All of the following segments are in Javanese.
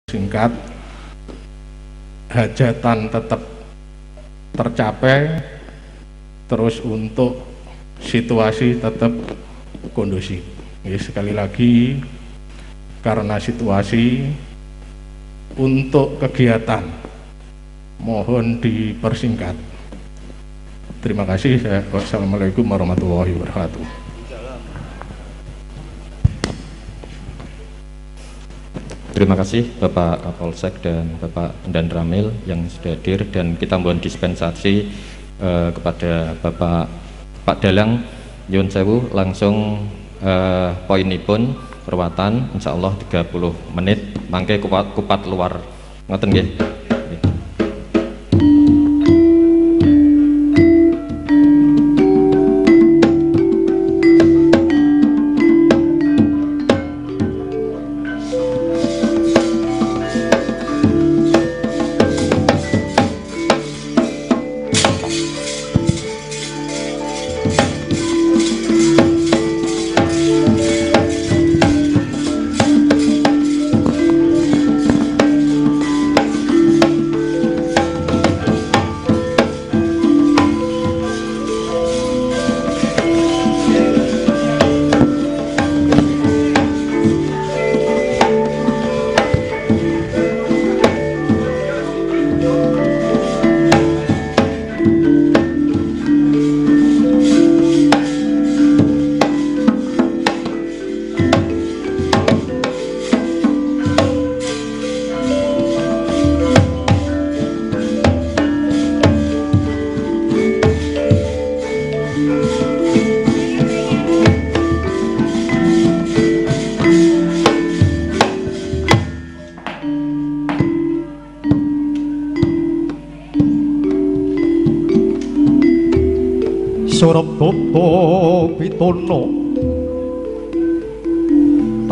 singkat, hajatan tetap tercapai, terus untuk situasi tetap kondusif. Sekali lagi, karena situasi, untuk kegiatan mohon dipersingkat. Terima kasih. Wassalamualaikum warahmatullahi wabarakatuh. Terima kasih Bapak Kapolsek dan Bapak Dan Ramil yang sudah hadir, dan kita mohon dispensasi kepada Pak Dalang Nyun Sewu langsung poinipun perwatan insyaallah 30 menit mangke kupat luar ngoten nggih. Surabaya pitono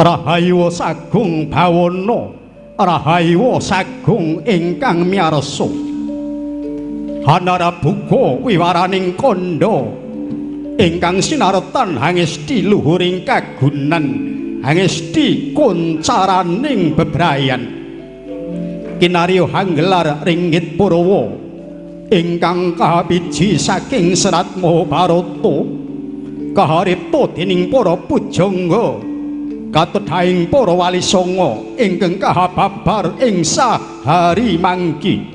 rahayu sagung bawana rahayu sagung ingkang miarsa hanara buka wiwaraning kandha ingkang sinaretan hangesti luhuring kagunan hangesti kuncaraning bebrayan kinarya hanggelar ringgit Purawa ingkang kabiji saking Serat Mahabharata kaharipta dening para pujangga katedhaing para wali sanga ingkang kahababar ing sahari mangki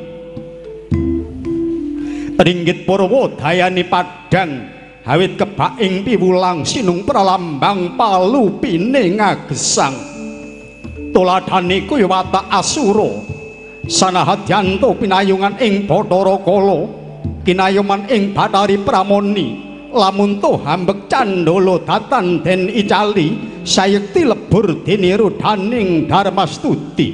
ringgit Purawa dayane padhang awit kebak ing piwulang sinung pralambang palupine ngagesang tuladhane kuwi watak asura sanahadyanto pinayungan ing Bathara Kala kinayoman ing Bathari Pramoni lamun toh hambek candala datan den icali sayekti lebur dene rodhaning Darmastuti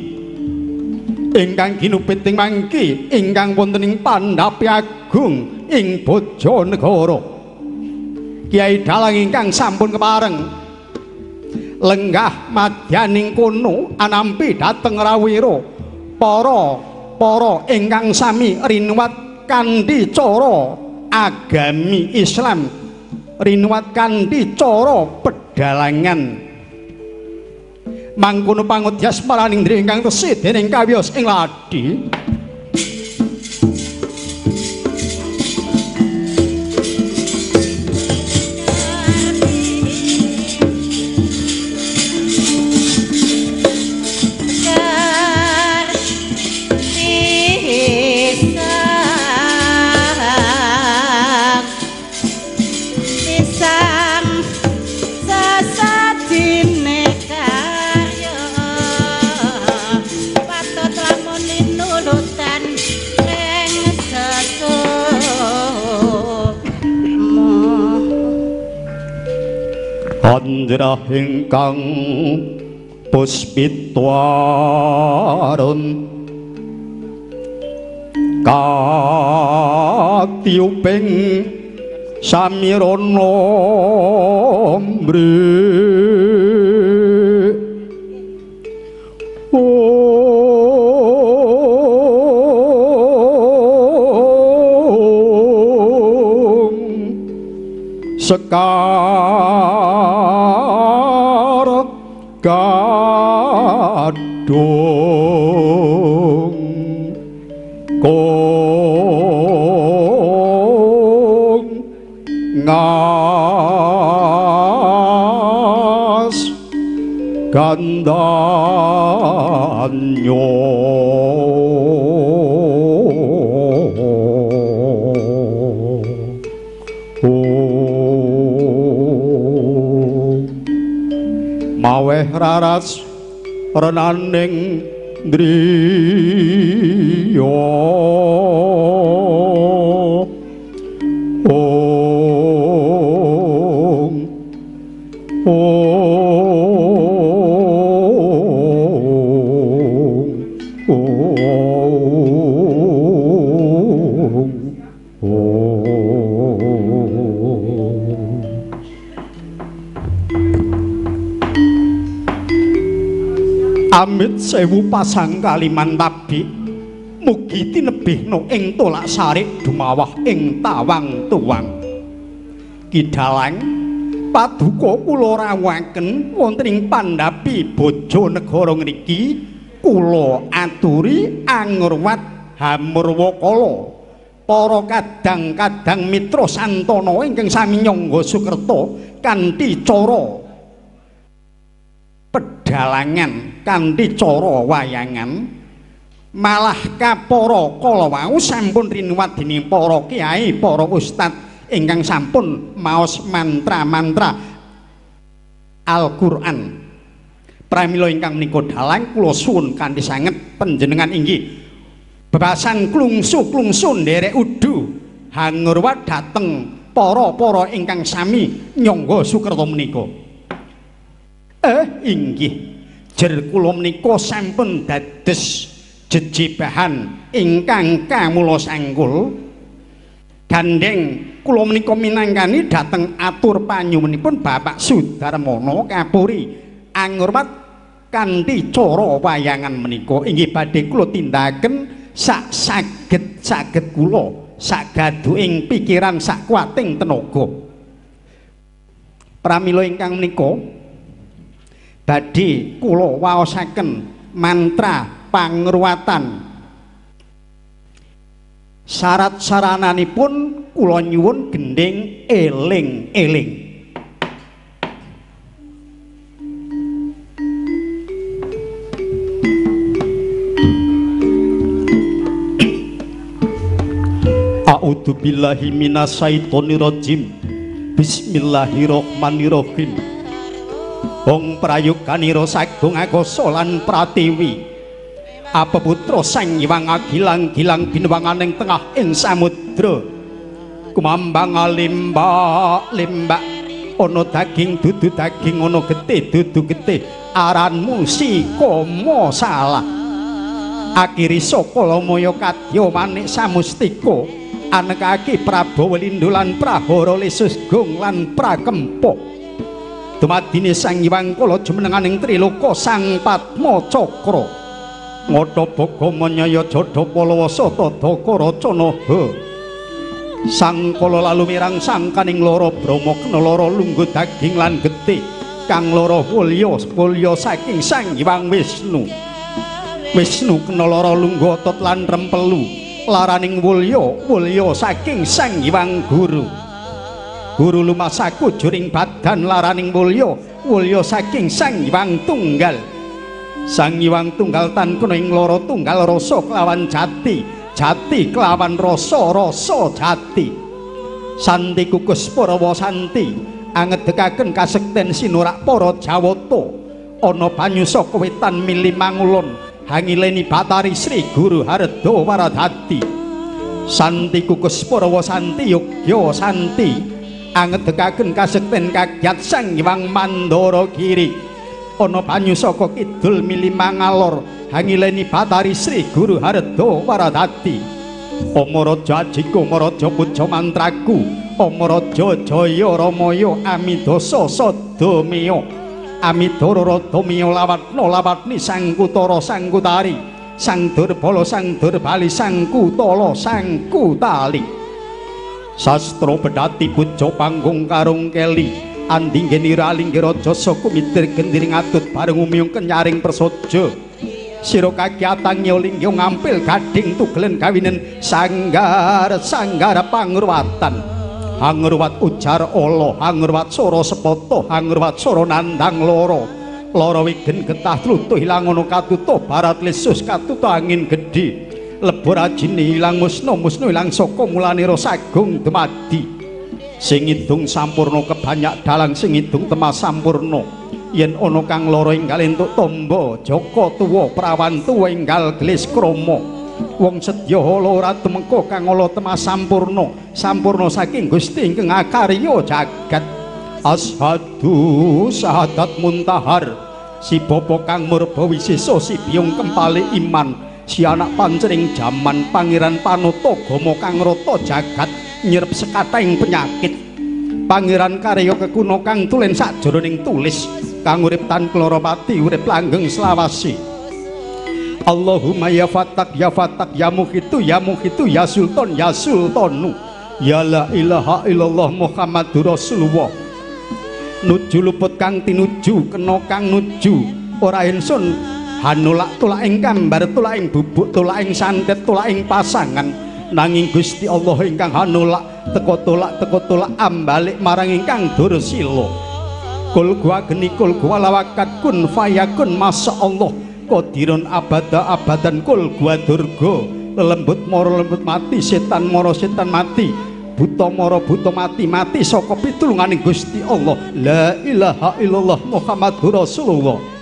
ingkang ginupiting mangki ingkang wonten ing Pandhapi Agung ing Bojonegoro Kyai Dalang ingkang sampun kepareng lenggah madyaning kono anampi dhateng rawira para ingkang sami rinuwat kanthi cara agami Islam rinuwat kanthi cara pedhalangan mangkono pangudyas maraning diri ingkang resik dening kawiyos ing ladi Andra ingkang puspitwaron katiuping samirana mri sekar gaduh gandanyo maweh raras renaning driya Amit sewu pasang kaliman tabi mugi tinebihna ing tolak sarik dumawah ing tawang tuwang kidalang paduka kula rawuhaken wonten ing pandhapi bojo negara ngriki kula aturi angurwat hamurwakala para kadang-kadang mitra santana ingkang sami nyangga sukerta kanthi cara pedalangan kanthi cara wayangan malah kapara kala wau sampun rinuwat dening para kiai para ustad ingkang sampun maos mantra-mantra Al-Qur'an pramila ingkang menika dalang kula suwun kanthi sanget panjenengan inggih bebasan klungsu-klungsu nderek udu hangurwat dhateng para-para ingkang sami nyangga sukerta menika. Inggih jer kula menika sampun dados jejibahan ingkang kamula sanggul gandeng kula menika minangkani dhateng atur panyuwunipun Bapak Sudarmono Kapuri angurmat kanthi cara wayangan menika inggih badhe kula tindakaken sak saged kula sak gaduhing pikiran sak kuating tenaga pramila ingkang menika badhe kula waosaken mantra pangruwatan syarat sarananipun kula nyuwun gending eling-eling A'udzu billahi minasyaitonir rajim Bismillahirrahmanirrahim Wong prayoganira sagung akasa lan pratiwi apa putra sang Hyang agilang-gilang binuwanganing tengah ing samudra kumambang limbak ana daging dudu daging ana getih dudu getih aranmu sikama salah akhiri saka lamaya kadya manik samustika anekake Prabawa Lindhu lan Prahara Lesus Gung lan Prakempa dumadine Sang Hyang Kala jumenenganing Triloka Sang Padma Cakra Ngata Baga Manyaya Jada Palawasa Tada Karacana Sang Kala lalu mirang sangkaning lara Brahma kena lara lungguh daging lan getih kang lara wulya saking Sang Hyang Wisnu kena lara lungguh otot lan rempelu laraning wulya saking Sang Hyang Guru lumasaku juring badan laraning wulya saking Sang Hyang Tunggal Sang Hyang Tunggal tan kuna ing lara tunggal rasa kelawan jati kelawan rasa jati santi kukus Parawa santi angedekaken kasekten sinurak para Jawata ana banyu saka wetan mili mangulon hangileni Batari Sri Guru Harda Waradati santi kukus Parawa santi yogya santi angedekaken kasekten kagyat Sang Hyang Mandara Giri ana banyu saka kidul mili mangalor hangileni Batari Sri Guru Harda Waradati Amaraja Ajika Amaraja Puja mantraku Amaraja Jaya Ramaya Amidasa Sadamaya Amidara Radamaya lawatni Sang Kutara Sang Kutari Sang Durbala Sang Durbali Sang Kutala Sang Kutali Sastra Bedati Puja Panggung Karung Keli andinggeni ralinggih raja saka mitir gendiring atut bareng umiyung kenyaring prasaja sira kagiatan nyolinggih ngampil gading tugelen kawinen sanggar pangruwatan hangruwat ujar ala hangruwat sora sepata hangruwat sara nandang loro lara wigen getah tlutuh ilang ana katutuh barat lesus katutuh angin gedhe lebur ajine ilang musna ilang saka mulane rasa agung dumadi sing idung sampurna kebanyak dalang sing idung temas sampurna yen ana kang lara enggal entuk tombo Joko tuwa prawan tuwa enggal gelis krama wong sedya ora tumengko kang ala temas sampurna saking Gusti ingkang akarya jagat ashadu sahadat muntahar si bapa kang murba wisesa si biyung kempale iman si anak pancering jaman pangeran Panutagama kang rata jagat nyerep sekathahing penyakit pangeran karya kekuna kang tulen sakjroning tulis kang urip tan klara pati urip langgeng selawasi Allahumma ya fatak ya muhitu ya sultan ya sultanu ya la ilaha illallah Muhammadur Rasulullah nuju luput kang tinuju kena kang nuju ora insun hanulak tulak ing kambar tulak ing bubuk tulak ing santet tulak ing pasangan nanging Gusti Allah ingkang hanulak teko tulak ambalik marang ingkang dursila kul gua geni kul gua lawakat kun fayakun masya Allah qadirun abadan kul gua durga lelembut moro lembut mati setan moro setan mati buta moro buta mati saka pitulunganing Gusti Allah la ilaha illallah Muhammadur Rasulullah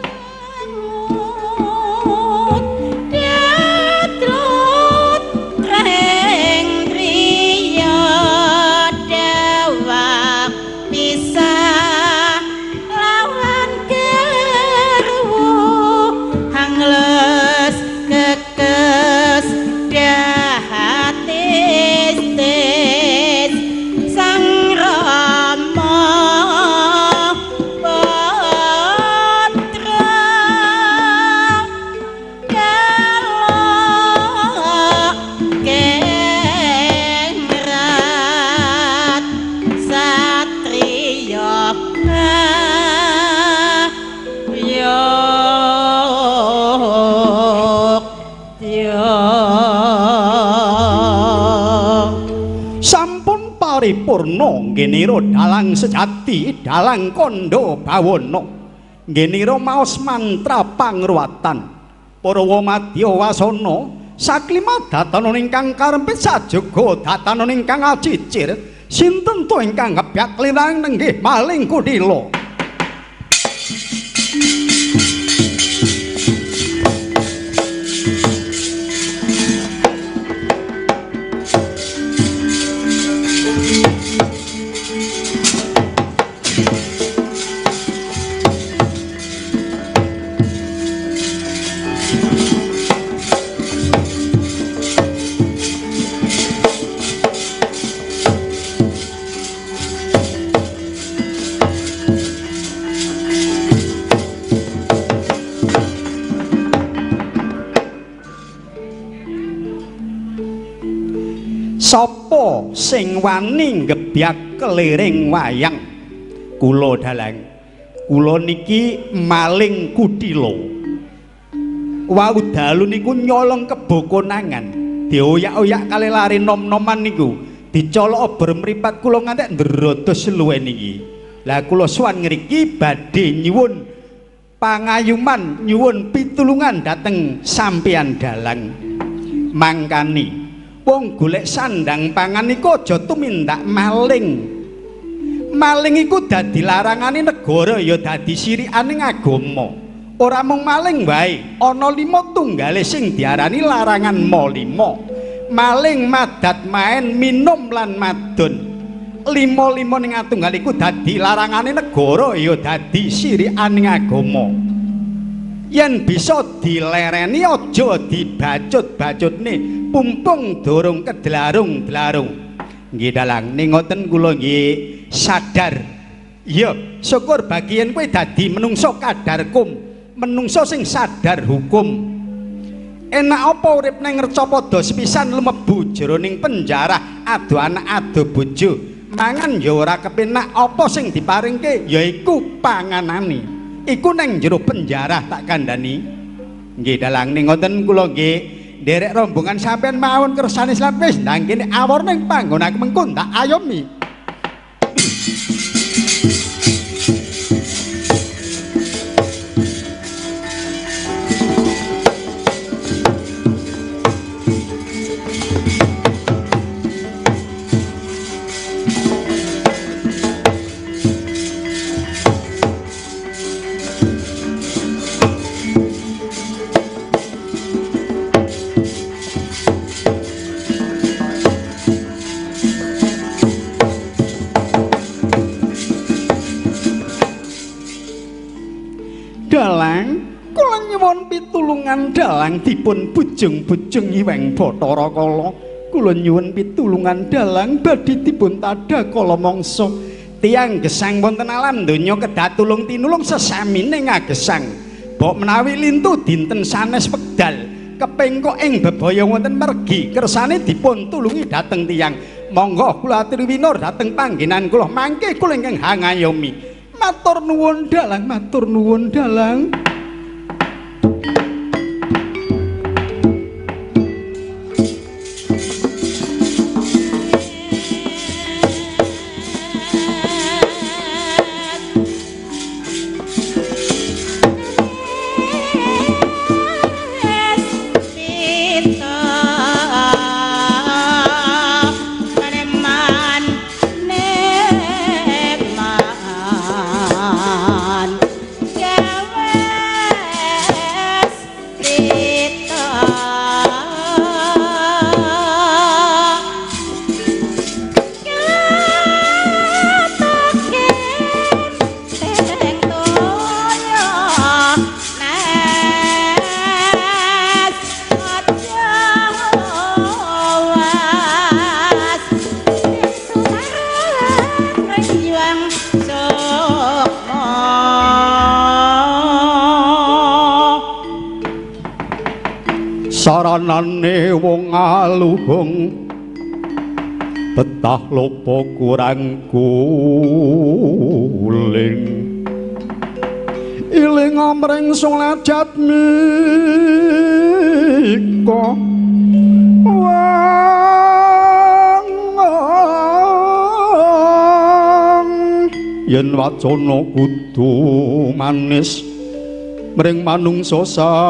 paripurna ngenira dalang sejati dalang kandha bawana ngenira maos mantra pangruwatan Parawa madya wasana saklimat datana ingkang karempit sajaga datana ingkang acicir sinten to ingkang ngebyak lirang nenggih maling kudila sapa sing wani ngebyak keliring wayang kula dalang kula niki maling kudila wau dalu niku nyolong kebo konangan dioyak-oyak kali lari nom-noman niku dicolok ober mripat kula ngantek ndrodos luwe niki lah kula suwan ngriki badhe nyuwun pangayuman nyuwun pitulungan dhateng sampeyan dalang mangkani wong golek sandang pangan iku aja tumindak maling. Maling iku dadi larangane negara ya dadi sirikaning agama. Ora mung maling wae, ana 5 tunggale sing diarani larangan ma 5. Maling, madat, main, minum lan madon. 5 ning atunggal iku dadi larangane negara ya dadi sirikaning agama. Yen bisa dilereni aja dibacut-bacutne pumpung durung kedlarung-dlarung nggih dalang ning ngoten kula nggih sadar ya syukur bagian kowe dadi menungso kadarkum menungso sing sadar hukum enak apa urip ning Recapada sepisan lumebu jroning penjara adu anak adu bojo mangan ya ora kepenak apa sing diparingke yaiku panganane iku neng jero penjara tak kandhani nggih dalang ning ngoten kula nggih nderek rombongan sampean mawon kersane Islam wis ndang kene awor ning panggon aku mengko tak ayomi pitulungan dalang dipun bujung-bujung Hyang Bathara Kala. Kula nyuwun pitulungan dalang badhe dipun tadha kala mangsa. Tiyang gesang wonten alam donya kedah tulung tinulung sesamine ngagesang. Bok menawi lintu dinten sanes wekdal kepengko ing bebaya wonten mergi kersane dipun tulungi dhateng tiyang. Monggo kula aturi winur dhateng panggenan kula mangke kula ingkang hangayomi. Matur nuwun dalang, matur nuwun dalang. Saranane wong aluhung betah lopo kurang guling iling amring solajat mika yen wacana kudu manis mring manungsa sami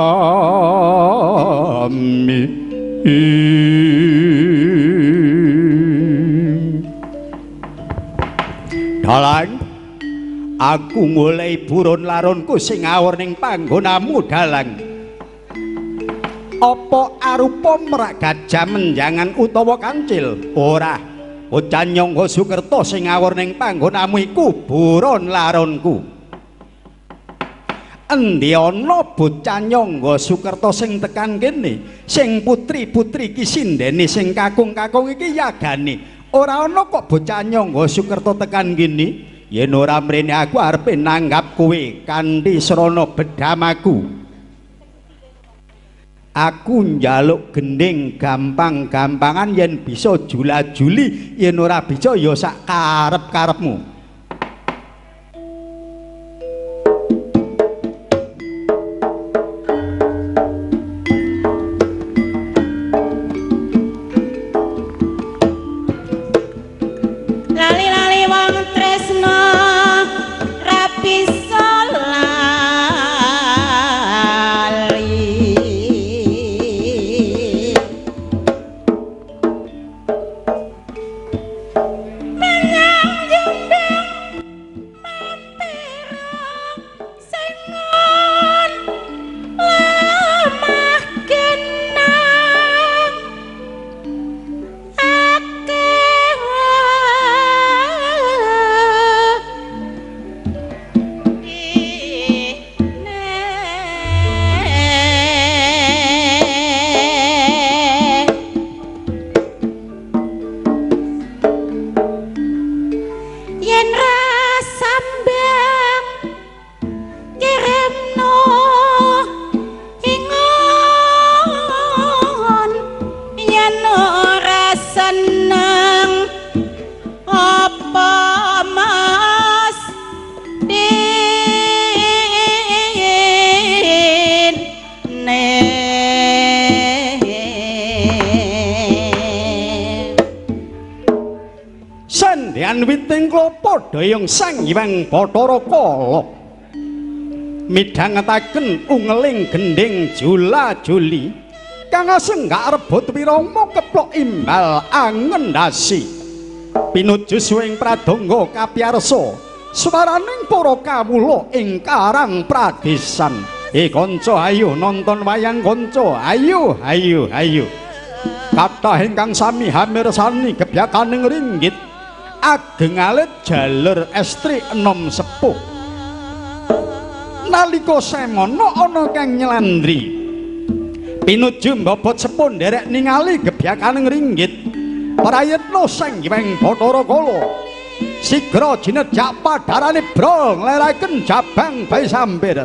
dalang aku mulai burun larunku sing ngawur ning panggonamu dalang apa arupa merak gajah menjangan utawa kancil ora bocah nyangga Sukerta sing ngawur ning panggonamu iku burun larunku. Endi ana bocah nyangga Sukerta sing tekan kene sing putri-putri iki sindene sing kakung-kakung iki yagane ora ana kok bocah nyangga Sukerta tekan kene yen ora mrene aku arep nanggap kowe kanthi srana bedhamaku aku njaluk gending gampang-gampangan yen bisa jula-juli yen ora bisa ya sak karep-karepmu. Dayung Sang Hyang Bathara Kala midhangetaken ungeling gending jula-juli kang asenggak rebut wirama keplok imbal angendasi pinuju suwing pradonga kapiyarsa swaraning para kawula ing karang pradesan kanca ayo nonton wayang kanca ayo kathah ingkang sami hamirsani gebyakaning ringgit ageng alit jalur estri enom sepuh nalika semana ana kang nyelandri pinuju mbobot sepun derek ningali gebyakaning ringgit prayitna sang Hyang Bathara Kala sigra jinejak padharane bro ngleraken jabang bayi sampir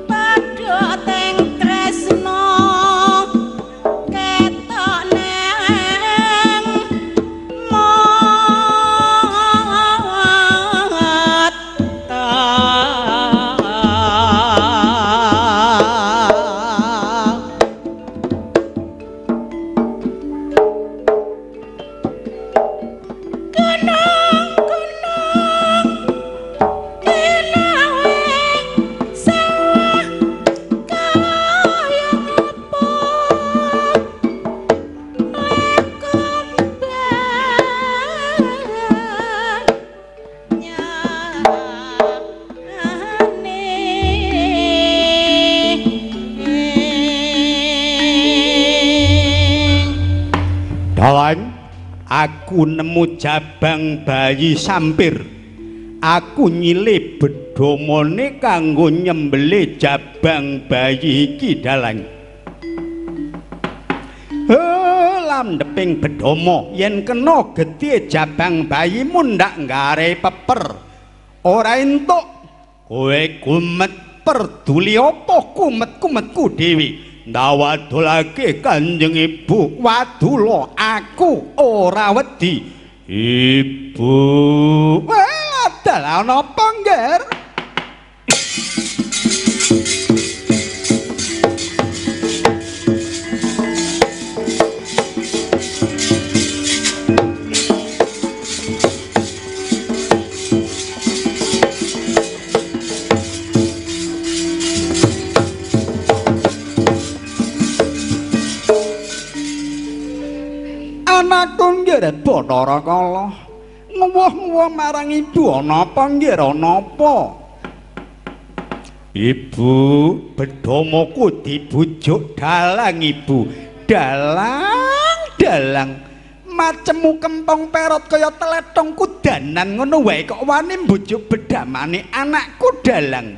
padha teng tresna ketok neng aku nemu jabang bayi sampir aku nyilih bedhamane kanggo nyembelih jabang bayi iki dalang landheping bedhama yen kena getih jabang bayimu ndak nggare peper ora entuk kowe kumet perduli apa kumet-kumetku dhewe ndawadolake Kanjeng Ibu wadula aku ora wedi Ibu adalah napa ngger anakku nggih Bathara Kala nguwuh-nguwuh marang ibu ana apa nggih ana apa Ibu bedhamaku dibujuk dalang ibu dalang macemu kempong perot kaya telethong kudanan ngono wae kok wani mbujuk bedhamane anakku dalang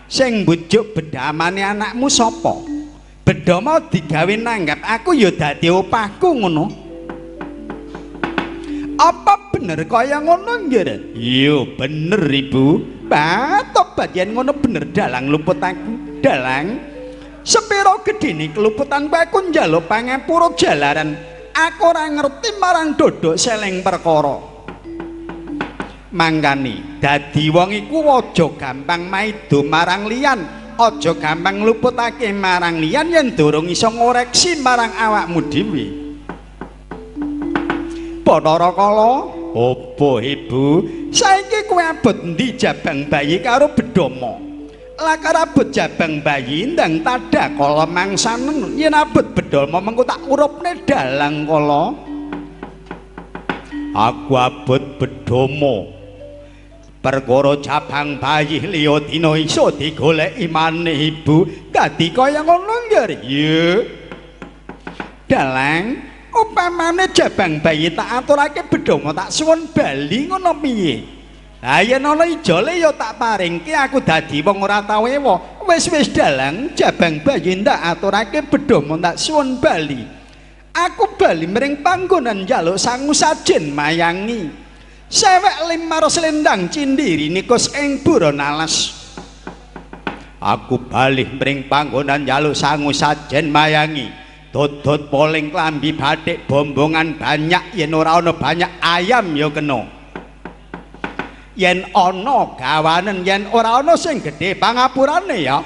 sing mbujuk bedhamane anakmu sapa bedhama digawe nanggap aku ya dadi opahku ngono apa bener kaya ngono nggih iya bener ibu tobat yen ngono bener dalang luput aku dalang sepiro gedene keluputan aku njaluk pangapura jalaran aku ora ngerti marang dodok seleng perkara mangkane dadi wong iku aja gampang maido marang liyan aja gampang luputake marang liyan yen durung iso ngoreksi marang awakmu dhewe Bathara Kala apa ibu saiki kowe abot ndi jabang bayi karo bedhama lakar abot jabang bayi ndang tadak kala mangsanen yen abot bedhama mengko tak urupne dalang kala aku abot bedhama perkara jabang bayi liya dina iso digoleki maneh ibu dadi kaya ngono nggih ya dalang upamane jabang bayi tak aturake bedhama tak suwun bali ngono piye ha yen ana ijole ya tak paringke aku dadi wong ora tau ewa wis dalang jabang bayi tak aturake bedhama tak suwun bali aku bali mring panggonan njaluk sangu sajen mayangi sewek 500 selendang cindiri nikos ing buron alas aku bali mring panggonan njaluk sangu sajen mayangi dodot poling klambi bathik bombongan banyak yen ora ana banyak ayam ya kena yen ana gawanen yen ora ana sing gedhe pangapurane ya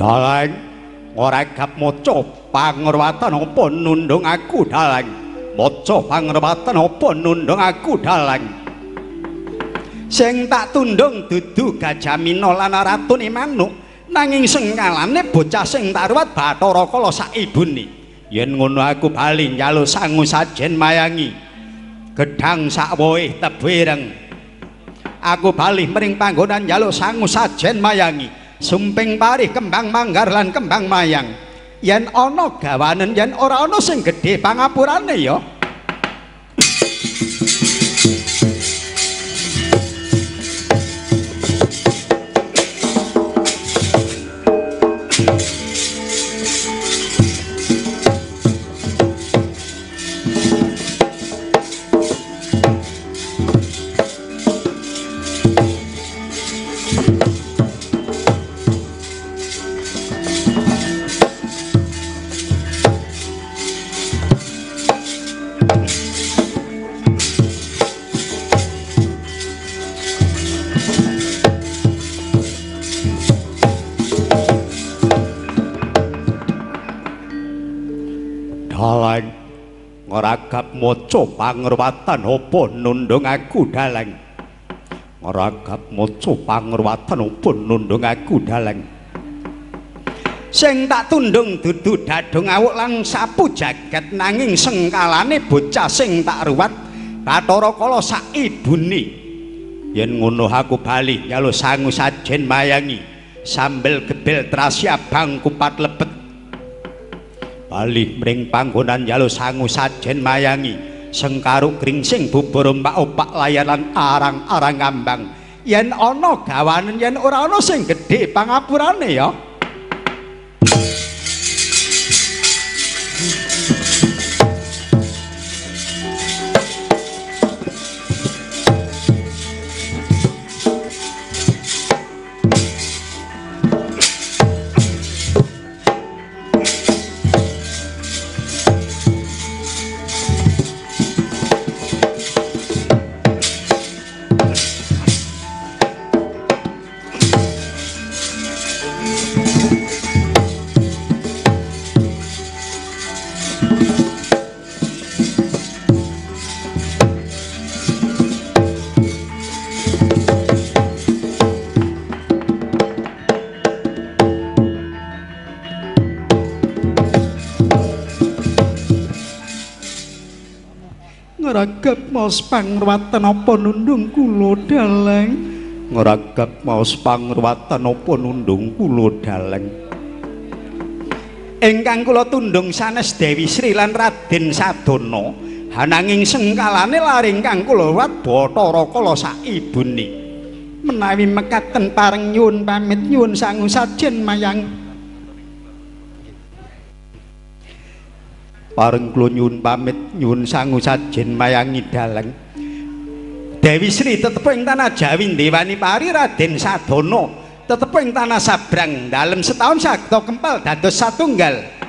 dalang ora gap maca pangruwatan apa nundung aku dalang maca pangruwatan apa nundung aku dalang Sing tak tundung dudu Gajamina lan ratune manuk, nanging sengkalane bocah sing tak ruwat Bathara Kala sak ibune. Yen ngono aku bali njaluk sangu sajen mayangi gedhang sak wohe tebireng. Aku bali mring panggonan njaluk sangu sajen mayangi sumping parih kembang manggar lan kembang mayang. Yen ana gawanen yen ora ana sing gedhe pangapurane ya. Ngragap maca pangruwatan apa nundung aku daleng. Ngragap maca pangruwatan apa nundung aku daleng. Sing tak tundung dudu dadung awuk lan sapu jagat, nanging sengkalane bocah sing tak ruwat Bathara Kala sak ibune. Yen ngono aku bali njaluk sangu sajen mayangi sambel gebel trasi abang kupat lebet. Bali mring panggonan njaluk sangu sajen mayangi sengkaruk gringsing bubur opak-opak layanan arang-arang ngambang. Yen ana gawanen yen ora ana sing gedhe pangapurane ya. Ngragap maos pangruwatan apa nundung kula daleng. Ngragap maos pangruwatan apa nundung kula daleng. Ingkang kula tundung sanes Dewi Sri lan Raden Sadana, ananging sengkalane laring kang kula ruwat Bathara Kala sak ibune. Menawi mekaten pareng nyuwun pamit nyuwun sangu sajen mayang. Pareng kula nyuwun pamit nyuwun sangu sajen mayangi daleng. Dewi Sri tetep ing tanah Jawi ndewani pari Raden Sadana tetep ing tanah Sabrang dalem setahun saged kempal dados satunggal.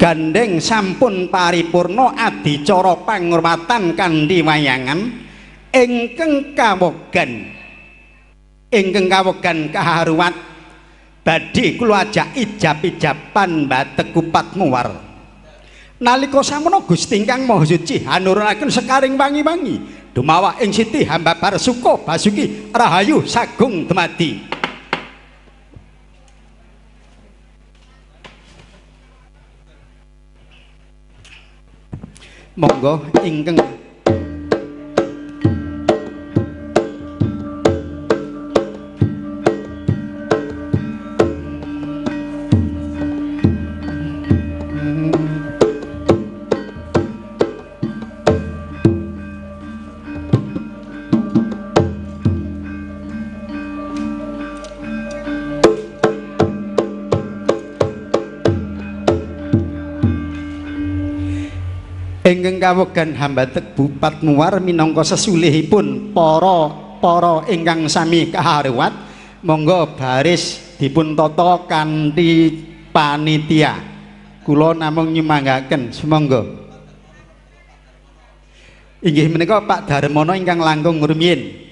Gandeng sampun paripurna adicara pangurmatan kanthi wayangan ingkang kawogan kaharuwat badhe kula ajak ijab-ijaban batek kupat muwar. Nalika samono Gusti ingkang Maha Suci hanurunaken sekaring wangi-wangi dumawah ing Siti hamba Barsuka Basuki Rahayu Sagung Dumadi. Monggo ingkang ingkang kawegan hambatek Bupat Muar minangka sesulihipun para ingkang sami kaharuwat monggo baris dipun tata kanthi panitia. Kula namung nyumanggaken sumangga. Inggih menika Pak Darmono ingkang langkung rumiyin.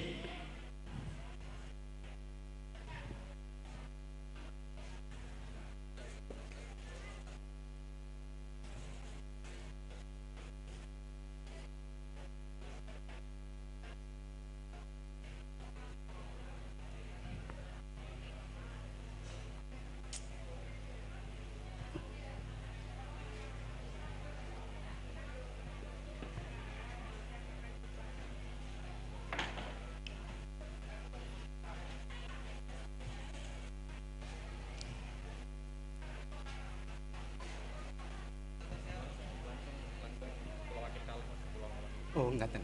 Oh, ngaten.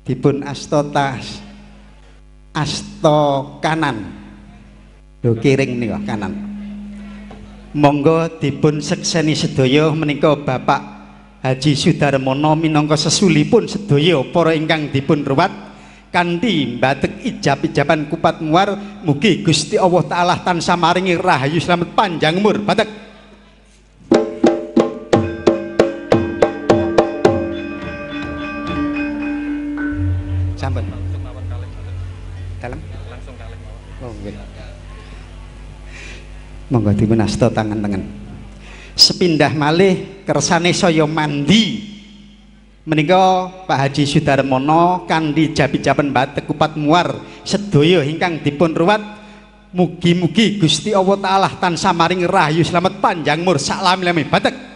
Dipun asta kanan. Lho kiring nika kanan. Monggo dipun sekseni sedaya menika Bapak Haji Sudarmono minangka sesulipun sedaya para ingkang dipun ruwat kanthi mbatek ijab-ijaban Kupat Muar. Mugi Gusti Allah taala tansah maringi rahayu slamet panjang umur. Batek sampun langsung mawon kalih dalem langsung kalih mawon. Oh nggih. Monggo dipun asta tangan-tangan. Sepindah malih kersane saya mandi menika Pak Haji Sudarmono kanthi jabi-jaban batek Kupat Muar sedaya ingkang dipun ruwat mugi-mugi Gusti Allah taala tansah maring rahayu slamet panjang umur sak lami-lami. Batek